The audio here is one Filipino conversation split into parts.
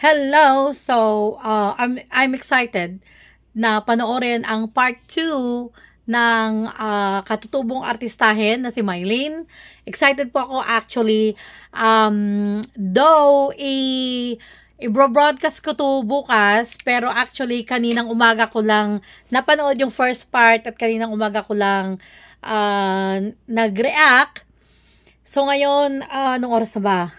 Hello! So, I'm excited na panoorin ang part 2 ng katutubong artistahin na si Mylene. Excited po ako actually. Though, i-broadcast ko to bukas, pero actually kaninang umaga ko lang napanood yung first part at kaninang umaga ko lang nag-react. So, ngayon, anong oras na ba?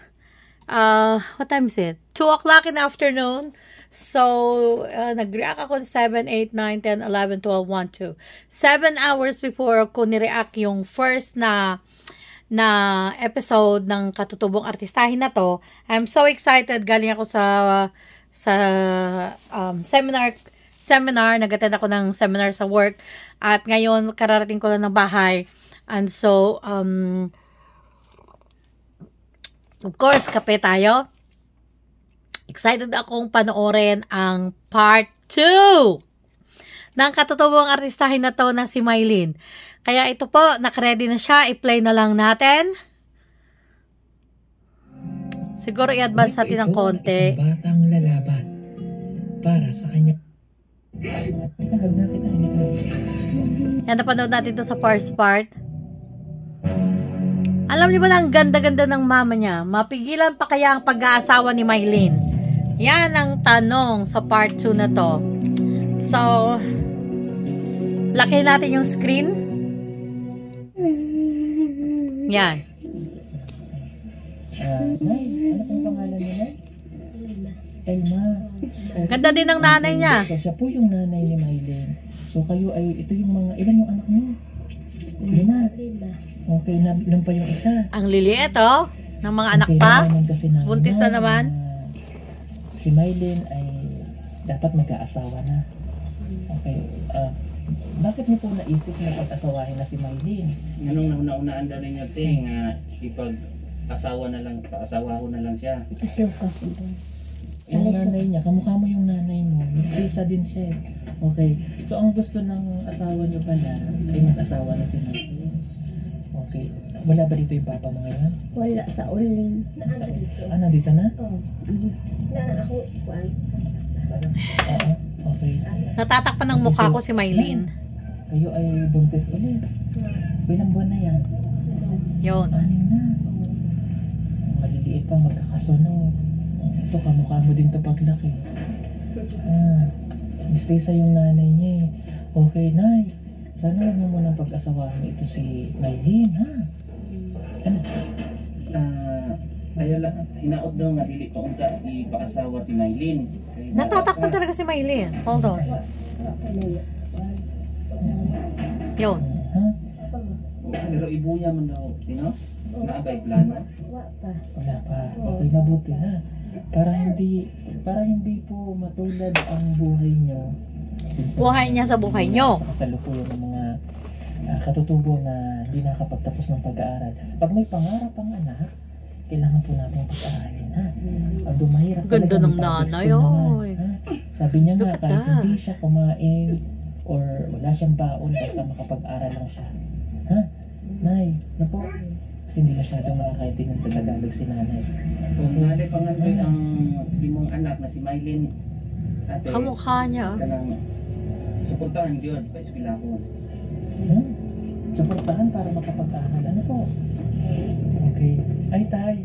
What time is it? 2 o'clock in the afternoon. So, nag-react ako 7, 8, 9, 10, 11, 12, 1, 2. 7 hours before ko ni-react yung first na episode ng katutubong artistahin na to. I'm so excited. Galing ako sa seminar. Nag-attend ako ng seminar sa work. At ngayon, kararating ko lang ng bahay. And so, of course, kape tayo. Excited akong panoorin ang part 2 ng katutubong artistahin na to na si Mylene. Kaya ito po, nakaready na siya. I-play na lang natin. Siguro i-advance natin ng konti. Isang batang lalaban para sa kanya. Yan, napanood natin ito sa first part. Alam niyo ba na ang ganda-ganda ng mama niya? Mapigilan pa kaya ang pag-aasawa ni Mylene? Yan ang tanong sa part 2 na to. So, laki natin yung screen. Yan. Nay, ano pong pangalan niya, Nay? Elma. Ganda din ng nanay niya. So, siya po yung nanay ni Mylene. So, kayo ay, ito yung mga, ilan yung anak niyo? Lima. Okay, ilan pa yung isa? Ang liliit, oh. Ng mga anak pa. Buntis na naman. Si Mylene ay dapat mag-aasawa na. Okay. Bakit niyo po naisip na pag-asawahin na si Mylene? Anong naunaan daw niya ting ipag-asawa na lang, paasawa ko na lang siya. Yung nanay niya, kamukha mo yung nanay mo. Nagtisa din siya. Okay. So, ang gusto ng asawa niyo pala ay mag-asawa na si Mylene. Okay. Wala ba dito yung papa mo ngayon? Wala sa uling. Nandito na? Oo. Na ako, kuwan. Oo. Okay. Natatakpan ng mukha ko si Mylene. Kayo ay buntis ulit. Ilang buwan na yan? Yun. 6 na. Maliliit pa magkakasunod. Ito, kamukha mo din ito paglaki. Stay sa yung nanay niya eh. Okay, Nay. Sana mo munang pag-asawahan mo ito si Mylene, ha? Ano? Kaya lang, hinaot daw nga dili pa unta ipaasawa si Mylene. Natatakpan talaga si Mylene. Hold on. Yun. Ha? Pero ibuya man daw, naagay plano. Wala pa. Okay, mabuti ha. Para hindi po matulad ang buhay nyo. Buhay niya sa buhay nyo. Kasalukuyan ng mga katutubo na hindi nakapagtapos ng pag-aaral. Pag may pangarap ang anak, kailangan po natin pag-aaralin, ha? Although mahirap Ganda talaga, ng nanay, oy. Sabi niya nga, Look at kahit that. hindi siya kumain or wala siyang baon, basta makapag-aral lang siya. Ha? Nay, na po? Kasi hindi masyadong makakaintindihan ng Tagalog si nanay. Kung nalay pangandoy ang imong anak na si Mylene, ate, Kamukha niya. kanang suportahan yun, pa-eskwela ko. Suportahan para makapag-aral. Ano po? Okay. Ay, tay.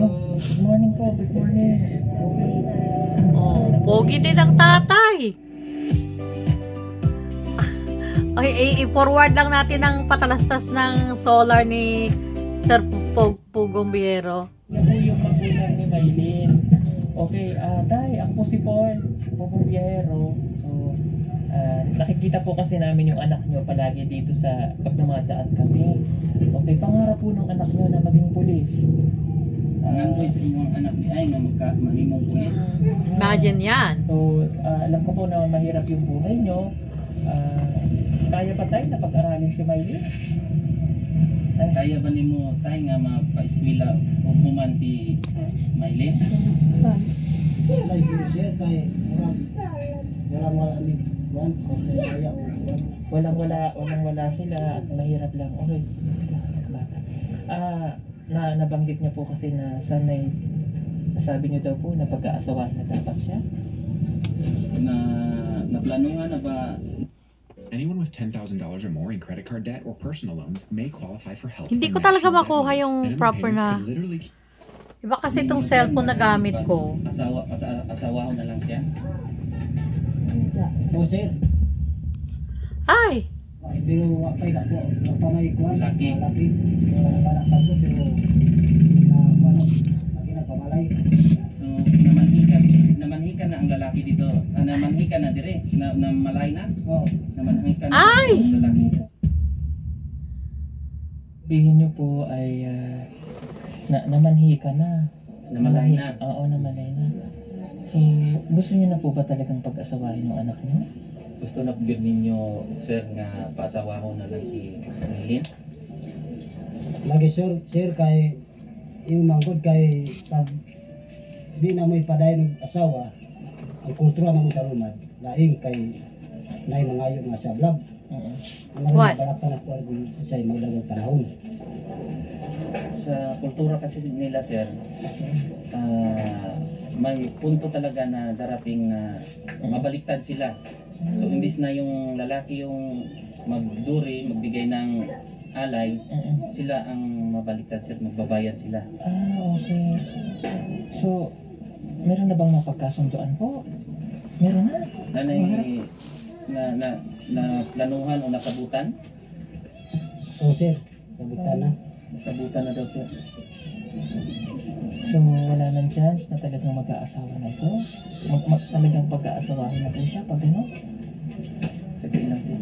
Oh, good morning po. Good morning. Okay. Oh, pogi din ang tatay. Ay, i-forward lang natin ang patalastas ng solar ni Sir Pugong Biero. Yan po yung magulang ni Mylene. Okay, tay, ako po si Paul. Pugong Biyahero. So, nakikita po kasi namin yung anak nyo palagi dito sa pag dumadaan kami. Okay, pangarap po ng anak nyo na maging pulis. Pangandoy sa imong anak ni ay nga mahimong pulis. Imagine yan. So, alam ko po na mahirap yung buhay nyo. Kaya pa tayo na pag-aralin si Mylene? Kaya ba nimo tayo nga mapa-eskwela o human si Mylene? Walang-wala sila at mahirap lang. Okay. Nabanggit niya po kasi na sanay sinasabi niyo daw po na pag-aasawahan na dapat siya. Naplanuhan na ba? Anyone with $10,000 or more in credit card debt or personal loans may qualify for help. Hindi from ko talaga National Debt makuha Relief. yung Minimum proper payments na. can literally Iba kasi itong cellphone na gamit ko. Asawa ko na lang siya. O sir, Ay! pero wakay ka po, napamay ko Laki. laki, anak ka po, pero na ano, lagi na pamalay. So, namanhikan na ang lalaki dito. Namanhikan na dire, na malay na. Oo, Namanhikan na Ay! ang lalaki. Sabihin niyo po ay namanhi ka na. Namalay na. Oo, namalay na. So, gusto niyo na po ba talagang pag-asawahin ng anak niyo? Gusto na po ninyo, sir, nga paasawa ko na lang si Milin. lagi sir kay yung manggod kay pag di na mo ipadayon ng asawa, ang kultura na mo sa lumad, laing kay nay mangayo nga sa vlog. Oo. What? Balatan na po sa magdagang panahon. Sa kultura kasi nila, sir, may punto talaga na darating na mabaliktad sila. So, imbis na yung lalaki yung magduri, magbigay ng alay, sila ang mabaliktad, sir, magbabayad sila. Okay. So, meron na bang mapagkasunduan po? Meron na. Nanay na planuhan o nakabutan? O sir, sabutan na. Nakabutan na daw, sir. So, wala nang chance na talagang mag-aasawa na ito? Talagang pag-aasawahin na po siya pag ano? Sabihin lang po.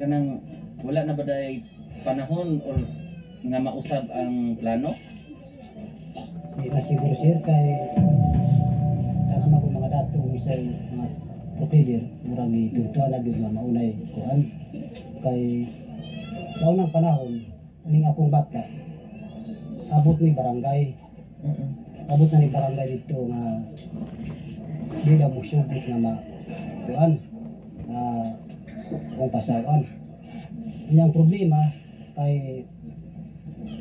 Kanang wala na ba dahil panahon or nga mausab ang plano? Di na siguro sir kay tanang ako mga datong sa mga procedure murag ituntuan na gyud nga maunay kuan kay sa unang panahon ning akong bata abot ni barangay abot na ni barangay dito nga di na mo sugit nga kuan kung pasawan. Inyang problema kay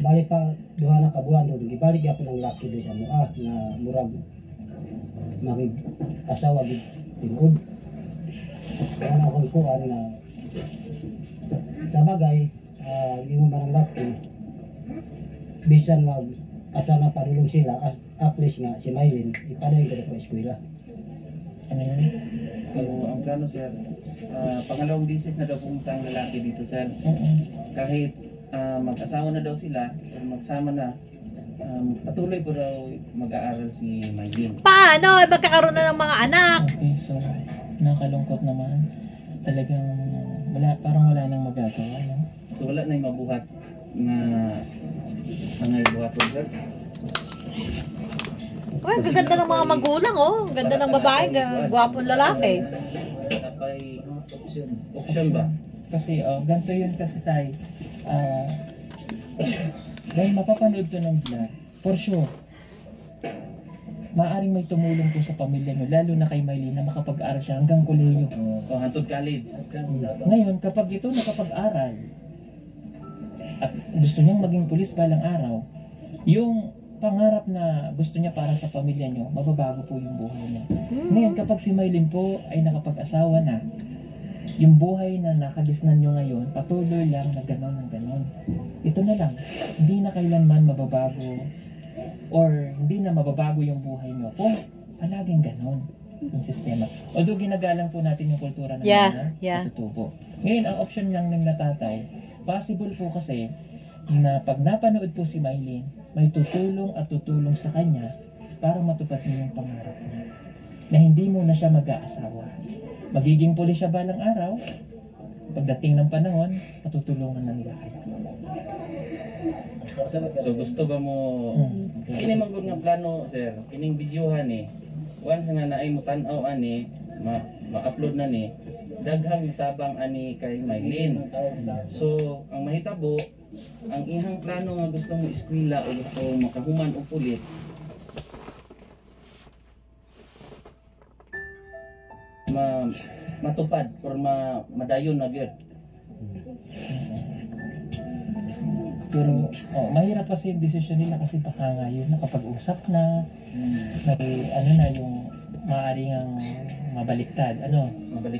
balik pa duha na kabulan doon gibalik ako ng laki doon sa mua nga murag makig asawa gid tingod. Kaya na akong kuan nga sa bagay yung marang laki bisan mag asa na padulong sila at least nga si Maylin ipadayon ko sa eskwela. Ano yun? So, ang plano, sir, pangalawang bisis na daw pumunta ang lalaki dito, sir. Kahit mag-asawa na daw sila, or magsama na, patuloy po daw mag-aaral si Maylin. Paano? Magkakaroon na ng mga anak. Okay, so, nakalungkot naman. Talagang, parang wala nang magagawa, no? So, wala na yung mabuhat na buhat, sir. Uy, gaganda ng mga magulang, oh. Ganda ng babae, gwapong lalaki. May option ba? Kasi, ganito yun kasi tayo. Dahil mapapanood ko ng vlog, for sure, maaaring may tumulong po sa pamilya nyo, lalo na kay Maylin na makapag-aral siya hanggang kolehiyo. O, hantod college. Ngayon, kapag ito nakapag-aral, at gusto niyang maging pulis balang araw, yung pangarap na gusto niya para sa pamilya niyo, mababago po yung buhay niya. Ngayon, kapag si Maylin po ay nakapag-asawa na, yung buhay na nakadisnan niyo ngayon, patuloy lang na gano'n ng gano'n. Ito na lang, hindi na kailanman mababago or hindi na mababago yung buhay niyo kung palaging gano'n yung sistema. Although ginagalang po natin yung kultura ng mga natutubo. Ngayon, ang option lang ng natatay, possible po kasi na pag napanood po si Maylin, may tutulong at tutulong sa kanya para matupad niya yung pangarap niya. Na hindi mo na siya mag-aasawa. Magiging pulis siya balang araw, pagdating ng panahon, patutulungan na nila kayo. So, gusto ba mo... Kini man gud nga plano, sir. Kining videohan once nga naay mo tan-aw ani, ma-upload na ni, daghang tabang ani kay Maylin. So, ang mahitabo, ang ihang plano nga gusto mo eskwela o gusto mo makahuman o pulit, matupad or madayon na gyud. Pero mahirap kasi yung desisyon nila kasi baka nga yun nakapag-usap na, may ano na yung maaaring ang mabaliktad.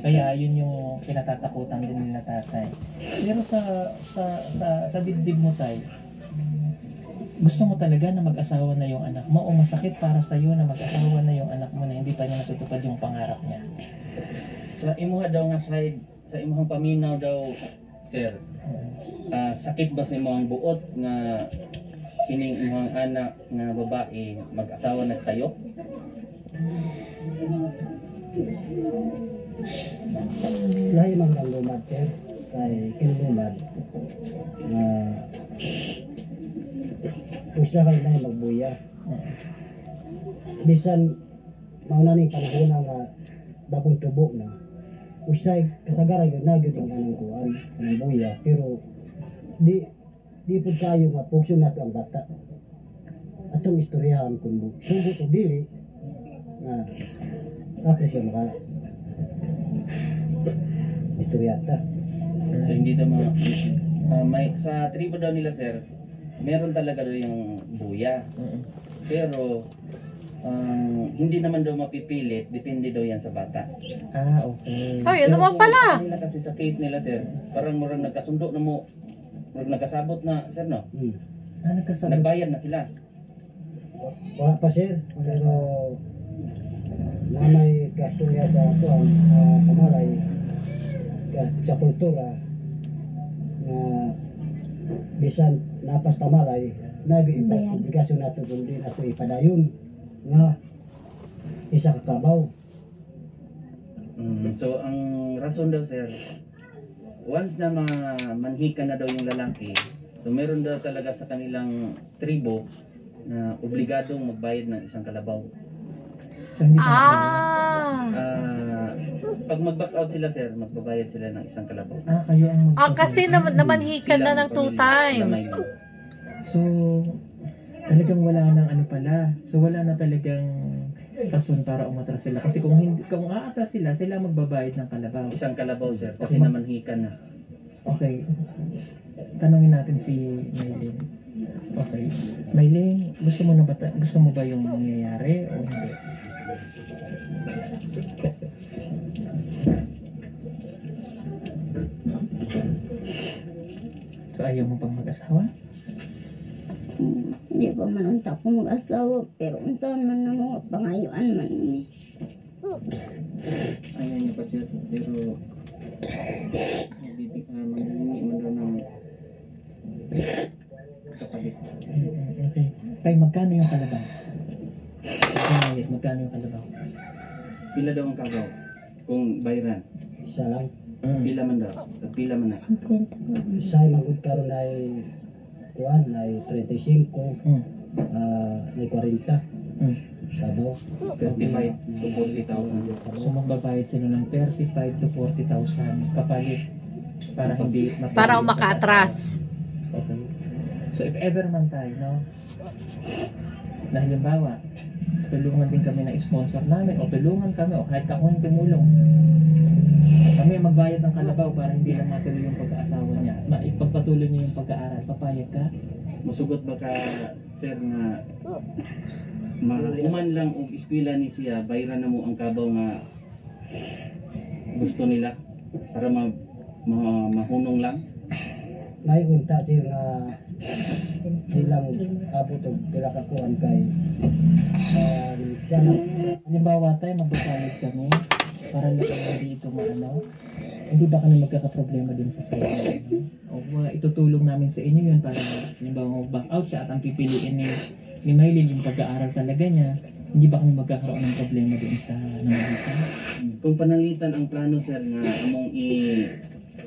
Kaya yun yung kinatatakutan din nila tatay. Pero sa dibdib mo tay, gusto mo talaga na mag-asawa na yung anak mo o masakit para sa iyo na mag-asawa na yung anak mo na hindi pa niya natutupad yung pangarap niya? Sa imuha daw nga side, sa imuhang paminaw daw, sir, sakit ba sa imuhang buot nga kining imuhang anak nga babae mag-asawa na sayo? Lahi mang lang lumad, sir. Kay kinulumad na usa kay na magbuya. Bisan mauna ning panahon nga bagong tubo na. Usay kasagaran yun na gyud ang anong kuan, ang buya, pero di pud kayo nga pugso nato ang bata. Atong istoryahan kung tubo o dili na kapres siya maka istoryata. So, hindi daw may sa tribo daw nila, sir, meron talaga daw yung buya. Pero hindi naman daw mapipilit, depende daw yan sa bata. Okay. Ay, ano naman pala? Kanina kasi sa case nila, sir, parang murang nagkasundo na mo, murang nagkasabot na, sir, no? Nagkasabot. Nagbayad na sila. Wala pa, sir, pero na may gastorya sa kuan kamalay sa kultura na bisan napas kamalay Bayan. obligasyon nato kundi ato ipadayon nga isa ka kabaw. So, ang rason daw, sir, once na manhika na daw yung lalaki, so meron daw talaga sa kanilang tribo na obligadong magbayad ng isang kalabaw. So, hindi Pag mag-back out sila, sir, magbabayad sila ng isang kalabaw. kayo ang Kasi namanhikan na ng 2 times. So, talagang wala nang ano pala. So, wala na talagang rason para umatras sila. Kasi kung aatras sila, sila magbabayad ng kalabaw. Isang kalabaw, sir, kasi namanhikan na. Okay. Tanungin natin si Maylene. Okay. Maylene, gusto mo ba yung mangyayari o hindi? So, ayaw mo pang mag-asawa? Hindi pa man unta ko mag-asawa, pero unsaon man na mga pangayuan man ni. Ayaw niya pa, sir, pero maghihingi man daw ng kapalit. Okay. Kaya magkano yung kalabaw? Magkano yung kalabaw? Pila daw ang kabaw? Kung bayaran, Isa lang. pila man daw? Pila man na? 50. Isa magud karon ay kuan ay 35, ay 40 kabaw. 35 to 40,000. So magbabayad sila ng 35 to 40,000 kapalit para hindi Para makaatras. Okay. So if ever man tayo, no? Na halimbawa, tulungan din kami ng sponsor namin o tulungan kami o kahit ako yung tumulong. Kami ang magbayad ng kalabaw para hindi lang matuloy yung pag-aasawa niya. Ipagpatuloy niya yung pag-aaral. Papayag ka? Masugot ba ka, sir, na mahuman lang og eskwela ni siya, bayaran na mo ang kabaw nga gusto nila para mahunong lang? May unta sir nga ilang abot og pila ka kuan kay siya na Halimbawa tayo, magbabayad kami para lang hindi ito maano. Hindi ba kami magkakaproblema din sa sa'yo? O itutulong namin sa inyo yun para halimbawa mag-back out siya at ang pipiliin ni Maylene yung pag-aaral talaga niya. Hindi ba kami magkakaroon ng problema din sa nangyayari? Kung pananglitan ang plano, sir, nga among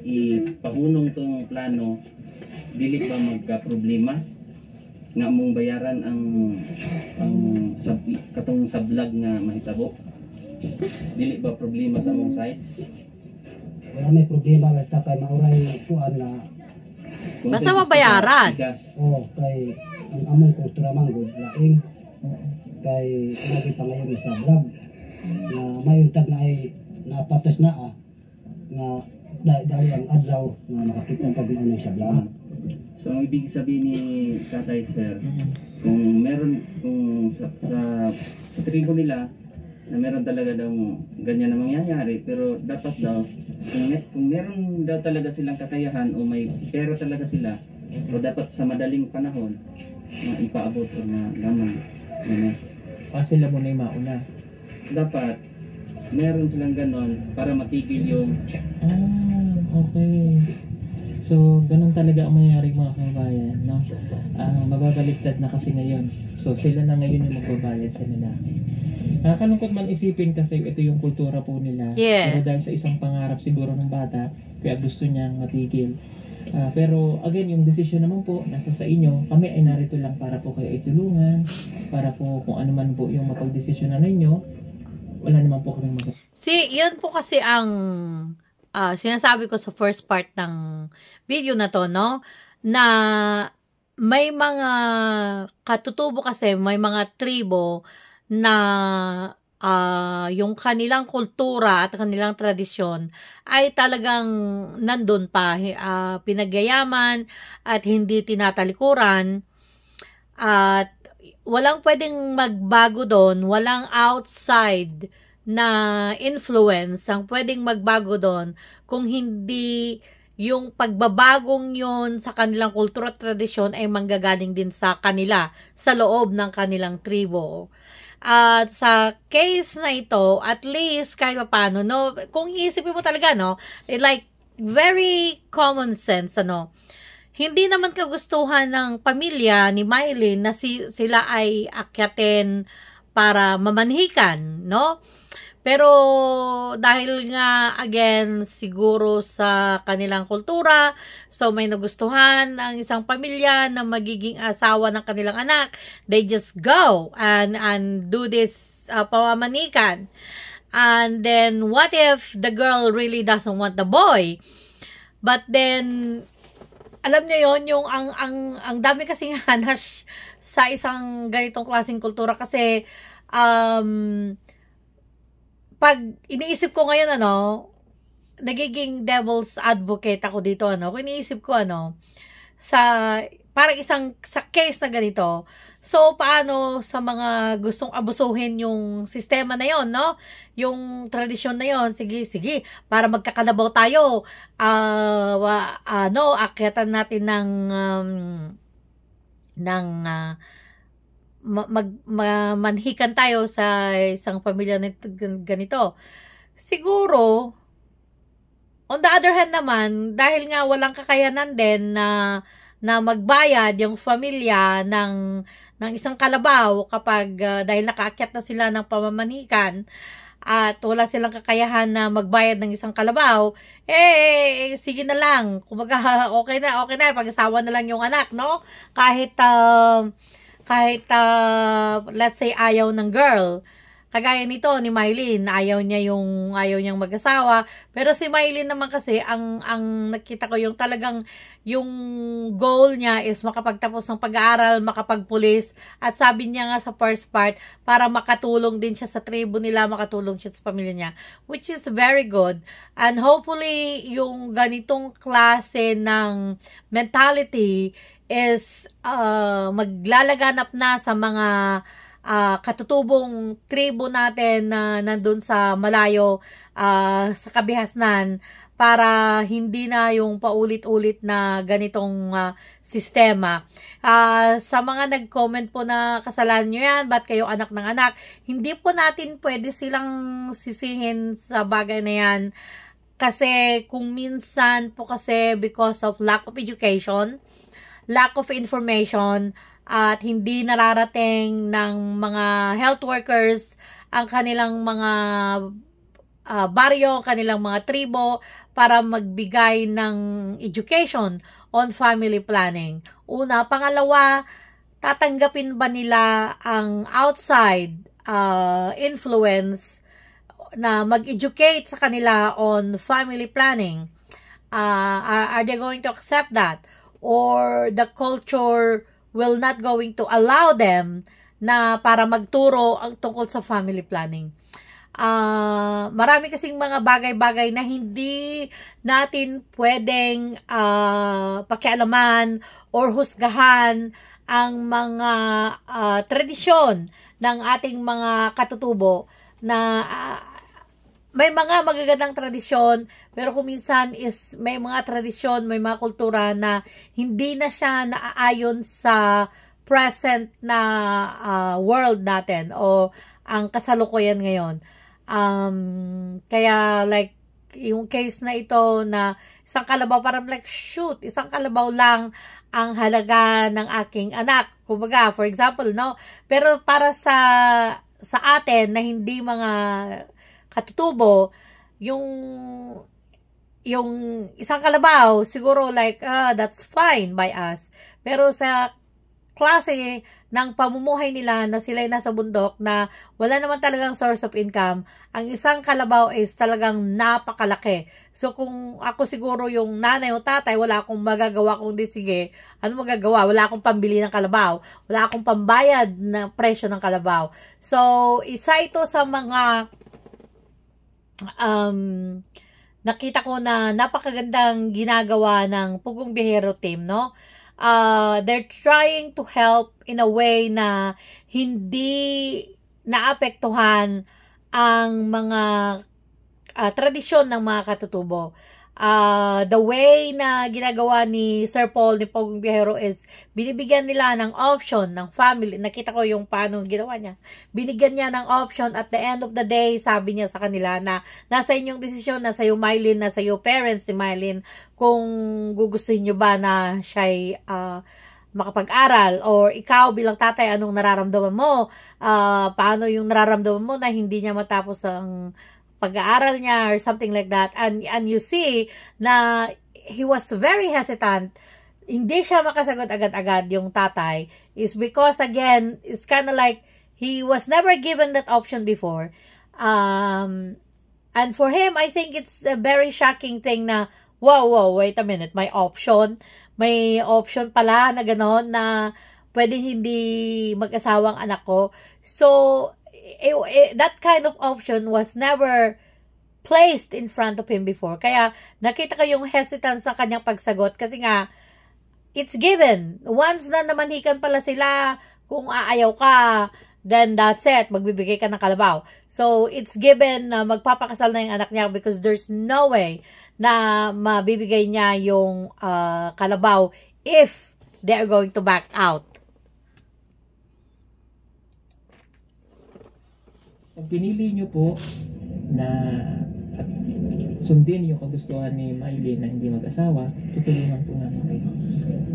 ipahunong tong plano, dili ba magka-problema nga among bayaran ang katong sablag nga mahitabo? Dili ba problema sa among side? wala may problema basta kay mauray kuan na Kung Basta sa- mabayaran. Bigas. kay ang among kultura manggod laing kay lagi pa ngayon sa vlog na mayuntag na ay napatas na nga dahil ang adlaw nga makakita pag maunay sa vlog So ang ibig sabihin ni Tatay Sir, kung meron sa tribo nila na meron talaga daw ganyan na mangyayari, pero dapat daw kung meron daw talaga silang kakayahan o may pera talaga sila, o dapat sa madaling panahon ipaabot o lamang. Sila muna yung mauna. Dapat meron silang ganon para matigil yung Okay. So, ganun talaga ang mangyayari mga kababayan, no? Mababaliktad na kasi ngayon. So, sila na ngayon yung magbabayad sa lalaki. Nakakalungkot man isipin kasi ito yung kultura po nila. Yeah. Pero dahil sa isang pangarap siguro ng bata, kaya gusto niyang matigil. Pero again, yung decision naman po, nasa sa inyo. Kami ay narito lang para po kayo itulungan, para po kung ano man po yung mapagdesisyonan ninyo, wala naman po kami Yun po kasi ang sinasabi ko sa first part ng video na to, no? Na may mga katutubo kasi, may mga tribo na yung kanilang kultura at kanilang tradisyon ay talagang nandun pa, pinagyayaman at hindi tinatalikuran, at walang pwedeng magbago doon, walang outside na influence ang pwedeng magbago doon kung hindi yung pagbabagong yun sa kanilang kultura at tradisyon ay manggagaling din sa kanila, sa loob ng kanilang tribo. At sa case na ito, at least kahit paano, no, kung iisipin mo talaga, no, like very common sense, ano, hindi naman kagustuhan ng pamilya ni Mylene na sila ay akyatin para mamanhikan, no? Pero dahil nga, again, siguro sa kanilang kultura, so may nagustuhan ang isang pamilya na magiging asawa ng kanilang anak, they just go and do this pamamanikan. And then, what if the girl really doesn't want the boy? But then, alam niyo yon, yung ang dami kasing hanas sa isang ganitong klaseng kultura kasi pag iniisip ko ngayon, ano, nagiging devil's advocate ako dito, ano, kung iniisip ko, ano, parang sa case na ganito, so, paano sa mga gustong abusuhin yung sistema na yon, no? Yung tradisyon na yon, sige, para magkakalabaw tayo, akyatan natin manhikan tayo sa isang pamilya na ganito. Siguro, on the other hand naman, dahil nga walang kakayanan din na magbayad yung pamilya ng isang kalabaw kapag dahil nakaakyat na sila ng pamamanhikan at wala silang kakayahan na magbayad ng isang kalabaw, sige na lang, kumbaga okay na, pag-asawa na lang yung anak, no? Kahit let's say ayaw ng girl, kagaya nito ni Mylene, ayaw niyang mag-asawa, pero si Mylene naman kasi ang nakita ko yung talagang yung goal niya is makapagtapos ng pag-aaral, makapagpulis, at sabi niya nga sa first part, para makatulong din siya sa tribo nila, makatulong siya sa pamilya niya, which is very good. And hopefully yung ganitong klase ng mentality is maglalaganap na sa mga katutubong tribo natin na nandun sa malayo, sa kabihasnan, para hindi na yung paulit-ulit na ganitong sistema. Sa mga nag-comment po na kasalanan nyo yan, ba't kayo anak ng anak, hindi po natin pwede silang sisihin sa bagay na yan, kasi kung minsan po kasi because of lack of education, lack of information, at hindi nararating ng mga health workers ang kanilang mga baryo, kanilang mga tribo para magbigay ng education on family planning. Una. Pangalawa, tatanggapin ba nila ang outside influence na mag-educate sa kanila on family planning? Are they going to accept that? Or the culture will not going to allow them na para magturo ang tungkol sa family planning? marami kasing mga bagay-bagay na hindi natin pwedeng pakialaman or husgahan ang mga tradisyon ng ating mga katutubo na may mga magagandang tradisyon, pero kung minsan is may mga tradisyon, may mga kultura na hindi na siya naaayon sa present na world natin o ang kasalukuyan ngayon. Kaya like yung case na ito na isang kalabaw, parang like shoot, isang kalabaw lang ang halaga ng aking anak. Kumbaga, for example, no? Pero para sa atin na hindi mga katutubo, yung isang kalabaw, siguro like, that's fine by us. Pero sa klase ng pamumuhay nila na sila ay nasa bundok na wala naman talagang source of income, ang isang kalabaw is talagang napakalaki. So kung ako siguro yung nanay o tatay, wala akong magagawa kundi sige, ano magagawa? Wala akong pambili ng kalabaw. Wala akong pambayad na presyo ng kalabaw. So isa ito sa mga nakita ko na napakagandang ginagawa ng Pugong Biyahero team, no? They're trying to help in a way na hindi naapektuhan ang mga tradisyon ng mga katutubo. The way na ginagawa ni Sir Paul, ni Pugong Biyahero is binibigyan nila ng option ng family. Nakita ko yung paano ginawa niya. Binigyan niya ng option at the end of the day, sabi niya sa kanila na nasa inyong desisyon, nasa iyo Mylene, nasa iyo parents si Mylene, kung gugustuhin nyo ba na siya'y makapag-aral, or ikaw bilang tatay, anong nararamdaman mo? Paano yung nararamdaman mo na hindi niya matapos ang pag-aaral niya or something like that, and you see na he was very hesitant, hindi siya makasagot agad-agad yung tatay, is because again, it's kind of like he was never given that option before, and for him, I think it's a very shocking thing na, wow, wait a minute, may option pala na gano'n na pwede hindi mag-asawang anak ko. So that kind of option was never placed in front of him before. Kaya nakita ko yung hesitance sa kanyang pagsagot kasi nga it's given. Once na namanhikan pala sila, kung aayaw ka, then that's it, magbibigay ka ng kalabaw. So it's given na magpapakasal na yung anak niya because there's no way na mabibigay niya yung kalabaw if they are going to back out. Pag pinili nyo po na at sundin yung kagustuhan ni Mylene na hindi mag-asawa, tutulungan po namin kayo.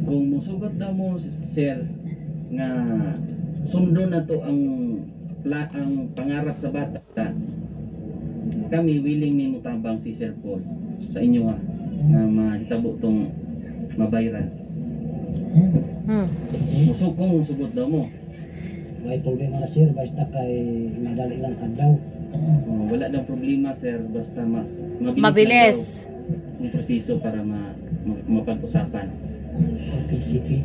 Kung musugot na mo, sir, nga sundo na to ang pangarap sa bata, kami willing ni mutabang si Sir Paul sa inyo na mahitabo tong mabayran. Kung musugot daw mo, May problema na sir, basta kay madali lang adlaw. wala daw problema sir, basta mas Mabilis. ang proseso para mapag-usapan. Okay, sige.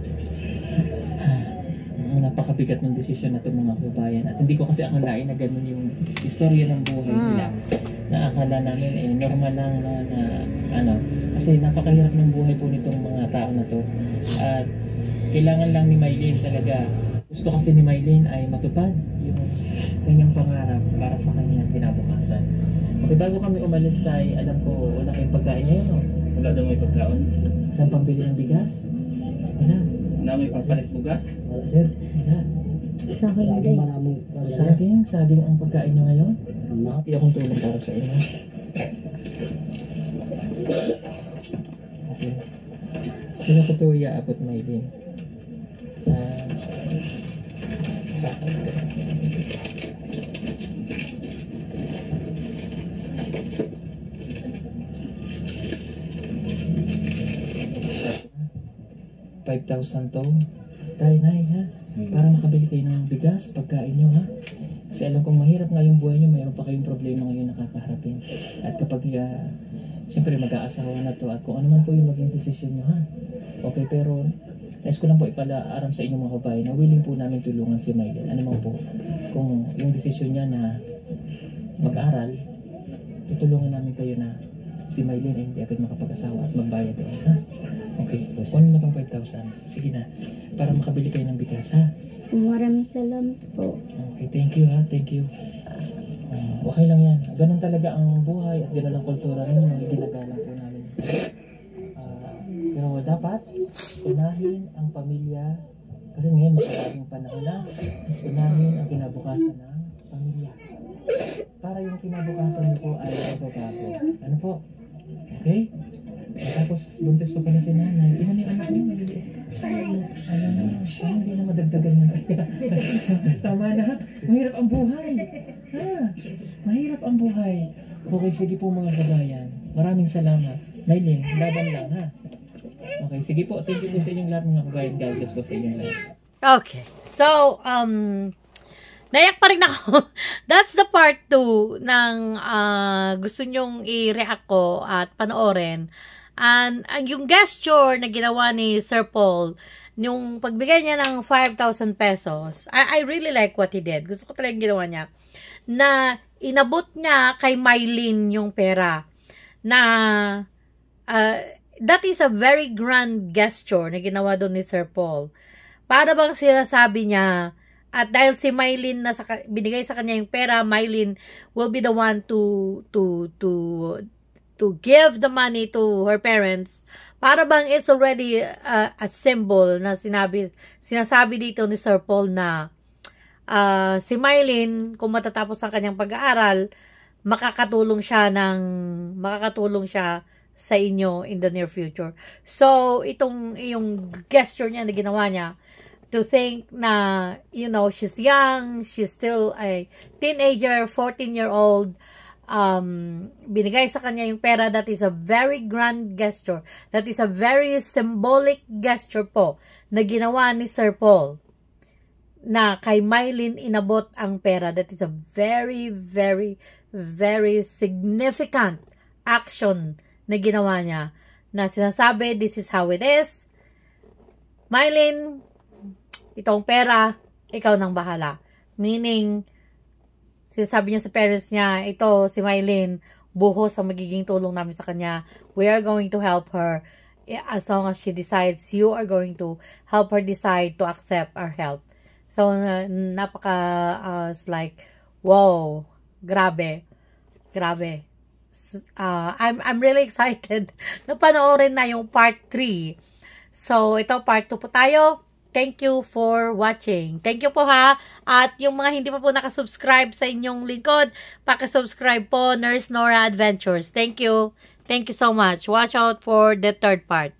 Napakabigat ng desisyon na ito mga kababayan. At hindi ko kasi akalain na ganun yung istorya ng buhay nila. Na akala namin normal lang na kasi napakahirap ng buhay po nitong mga tao na to. At kailangan lang ni Mylene talaga, gusto kasi ni Mylene ay matupad yung kanyang pangarap para sa kanyang kinabukasan. Okay, bago kami umalis ay alam ko wala kayong pagkain ngayon, no? Wala daw may pagkaon. Walang pambili ng bigas? Wala. Na may papalit bugas. Wala sir, Wala. sabi man among Saging ang pagkain nyo ngayon? mga Hindi akong tulong para sa inyo. Okay. Sino ko ito iaabot, Mylene? $5,000 to. Tay, nay, ha? Para makabili kayo ng bigas, pagkain nyo, ha? Kasi alam kong mahirap nga yung buhay nyo, mayroon pa kayong problema ngayon nakakaharapin. At kapag, siyempre mag-aasawa na to, at kung ano man po yung maging desisyon nyo, ha? Okay, pero nais ko lang po ipalaaram sa inyong mga kabayan na willing po namin tulungan si Mylene. Ano man po, kung yung desisyon niya na mag-aral, tutulungan namin kayo na si Mylene ay hindi agad makapag-asawa at magbayad doon, ha? Okay, kunin mo tong 5,000. Sige na, para makabili kayo ng bigas, ha? Maraming salamat po. Okay, thank you, ha? Thank you. Okay lang yan. Ganun talaga ang buhay at ganun ang kultura ninyo. Ginagalang po namin. Pero dapat, unahin ang pamilya. Kasi ngayon, maraming panahon na. Unahin ang kinabukasan ng pamilya. Para yung kinabukasan niyo po ay magbabago. Ano po? Okay? Tapos, buntis pa pala si nanay. Tingnan yung anak niyo, maliliit pa. Alam mo, hindi na madagdagan yan. Tama na. Mahirap ang buhay. Mahirap ang buhay. Okay, sige po mga kabayan. Maraming salamat. Mylene, laban lang, ha? Okay, sige po. Thank you po sa inyong lahat mga kabayan. God bless po sa inyong lahat. Okay. So, naiyak pa rin ako. That's the part 2 ng gusto nyong i-react ko at panoorin. And yung gesture na ginawa ni Sir Paul, yung pagbigay niya ng 5,000 pesos, I really like what he did. Gusto ko talagang ginawa niya. Na inabot niya kay Mylene yung pera. Na that is a very grand gesture na ginawa doon ni Sir Paul. Para bang sinasabi niya, at dahil si Mylene na binigay sa kanya yung pera, Mylene will be the one to give the money to her parents. Para bang it's already a symbol na sinasabi dito ni Sir Paul na si Mylene, kung matatapos ang kanyang pag-aaral, makakatulong siya sa inyo in the near future. So, yung gesture niya na ginawa niya, to think na, you know, she's young, she's still a teenager, 14-year-old, binigay sa kanya yung pera, that is a very grand gesture. That is a very symbolic gesture po na ginawa ni Sir Paul na kay Mylene inabot ang pera. That is a very, very, very significant action na ginawa niya na sinasabi, this is how it is. Mylene, itong pera, ikaw nang bahala. Meaning, sinasabi niya sa parents niya, ito, si Mylene, buhos ang magiging tulong namin sa kanya. We are going to help her. As long as she decides, you are going to help her decide to accept our help. So, like, wow, grabe. I'm really excited na panoorin na yung part 3. So, ito, part 2 po tayo. Thank you for watching. Thank you po ha. At yung mga hindi pa po nakasubscribe sa inyong lingkod, pakisubscribe po, Nurse Nora Adventures. Thank you. Thank you so much. Watch out for the 3rd part.